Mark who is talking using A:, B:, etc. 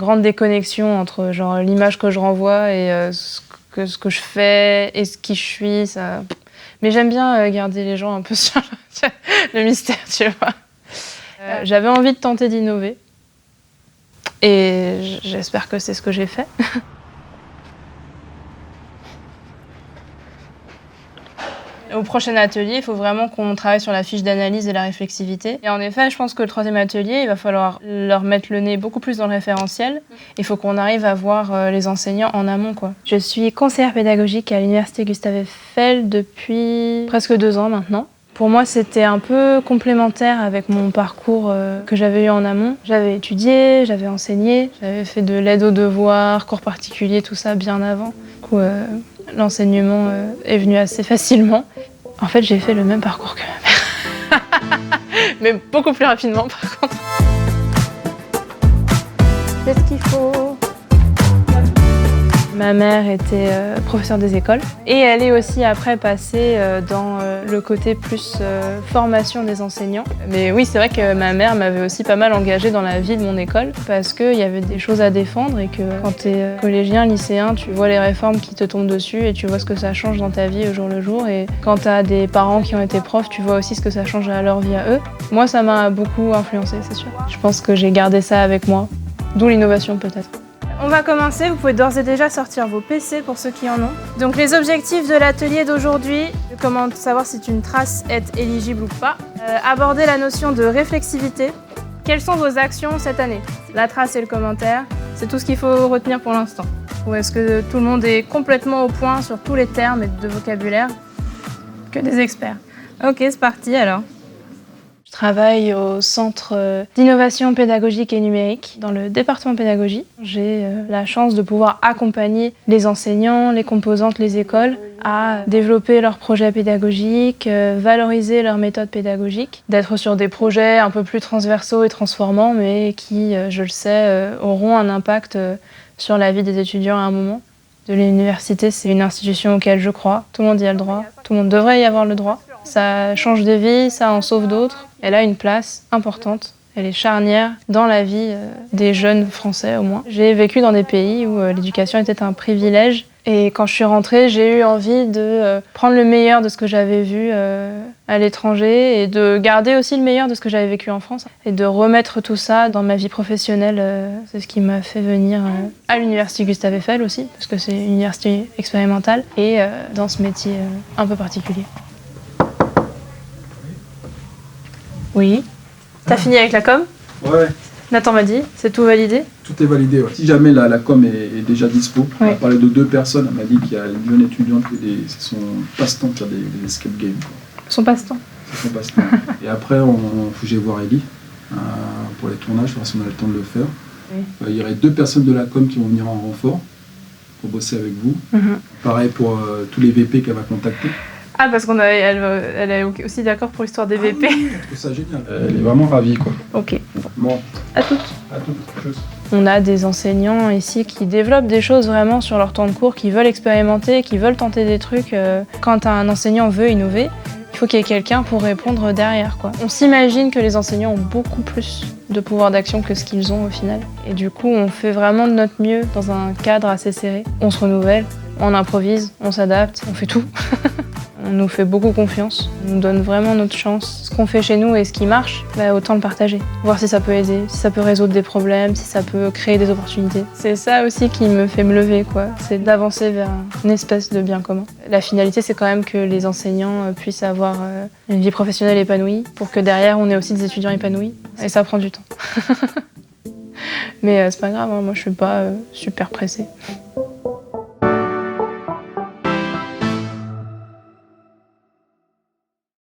A: grande déconnexion entre genre l'image que je renvoie et ce que je fais et ce qui je suis. Ça... Mais j'aime bien garder les gens un peu sur le mystère, tu vois. J'avais envie de tenter d'innover et j'espère que c'est ce que j'ai fait. Au prochain atelier, il faut vraiment qu'on travaille sur la fiche d'analyse et la réflexivité. Et en effet, je pense que le troisième atelier, il va falloir leur mettre le nez beaucoup plus dans le référentiel. Il faut qu'on arrive à voir les enseignants en amont, quoi. Je suis conseillère pédagogique à l'université Gustave Eiffel depuis presque 2 ans maintenant. Pour moi, c'était un peu complémentaire avec mon parcours que j'avais eu en amont. J'avais étudié, j'avais enseigné, j'avais fait de l'aide aux devoirs, cours particuliers, tout ça bien avant. Du coup, l'enseignement est venu assez facilement. En fait, j'ai fait le même parcours que ma mère. Mais beaucoup plus rapidement, par contre. Qu'est-ce qu'il faut ? Ma mère était professeure des écoles et elle est aussi après passée dans le côté plus formation des enseignants. Mais oui, c'est vrai que ma mère m'avait aussi pas mal engagée dans la vie de mon école parce qu'il y avait des choses à défendre et que quand tu es collégien, lycéen, tu vois les réformes qui te tombent dessus et tu vois ce que ça change dans ta vie au jour le jour. Et quand tu as des parents qui ont été profs, tu vois aussi ce que ça change à leur vie à eux. Moi, ça m'a beaucoup influencée, c'est sûr. Je pense que j'ai gardé ça avec moi, d'où l'innovation peut-être. On va commencer, vous pouvez d'ores et déjà sortir vos PC pour ceux qui en ont. Donc les objectifs de l'atelier d'aujourd'hui, comment savoir si une trace est éligible ou pas. Aborder la notion de réflexivité. Quelles sont vos actions cette année? La trace et le commentaire, c'est tout ce qu'il faut retenir pour l'instant. Ou est-ce que tout le monde est complètement au point sur tous les termes et de vocabulaire? Que des experts. Ok, c'est parti alors. Je travaille au Centre d'innovation pédagogique et numérique dans le département pédagogie. J'ai la chance de pouvoir accompagner les enseignants, les composantes, les écoles à développer leurs projets pédagogiques, valoriser leurs méthodes pédagogiques, d'être sur des projets un peu plus transversaux et transformants, mais qui, je le sais, auront un impact sur la vie des étudiants à un moment. De l'université, c'est une institution auquel je crois. Tout le monde y a le droit, tout le monde devrait y avoir le droit. Ça change des vies, ça en sauve d'autres. Elle a une place importante, elle est charnière dans la vie des jeunes Français au moins. J'ai vécu dans des pays où l'éducation était un privilège et quand je suis rentrée, j'ai eu envie de prendre le meilleur de ce que j'avais vu à l'étranger et de garder aussi le meilleur de ce que j'avais vécu en France et de remettre tout ça dans ma vie professionnelle. C'est ce qui m'a fait venir à l'université Gustave Eiffel aussi, parce que c'est une université expérimentale et dans ce métier un peu particulier. Oui. T'as fini avec la com?
B: Ouais.
A: Nathan m'a dit, c'est tout validé?
B: Tout est validé, ouais. Si jamais la com est déjà dispo,
A: oui.
B: On a parlé de 2 personnes, elle m'a dit qu'il y a une jeune étudiante qui c'est son passe-temps de faire des escape games.
A: Son passe-temps?
B: C'est son passe-temps. Et après, faut que j'aille voir Ellie pour les tournages, voir si on a le temps de le faire. Oui. Il y aurait 2 personnes de la com qui vont venir en renfort pour bosser avec vous. Pareil pour tous les VP qu'elle va contacter.
A: Ah, parce elle est aussi d'accord pour l'histoire des VP.
B: Oui, je trouve ça génial. Elle est vraiment ravie, quoi.
A: Ok.
B: Bon.
A: À toutes.
B: À toutes.
A: On a des enseignants ici qui développent des choses vraiment sur leur temps de cours, qui veulent expérimenter, qui veulent tenter des trucs. Quand un enseignant veut innover, il faut qu'il y ait quelqu'un pour répondre derrière, quoi. On s'imagine que les enseignants ont beaucoup plus de pouvoir d'action que ce qu'ils ont au final. Et du coup, on fait vraiment de notre mieux dans un cadre assez serré. On se renouvelle, on improvise, on s'adapte, on fait tout. On nous fait beaucoup confiance, on nous donne vraiment notre chance. Ce qu'on fait chez nous et ce qui marche, autant le partager. Voir si ça peut aider, si ça peut résoudre des problèmes, si ça peut créer des opportunités. C'est ça aussi qui me fait me lever, quoi. C'est d'avancer vers une espèce de bien commun. La finalité, c'est quand même que les enseignants puissent avoir une vie professionnelle épanouie pour que derrière, on ait aussi des étudiants épanouis. Et ça prend du temps. Mais c'est pas grave, hein, moi je suis pas super pressée.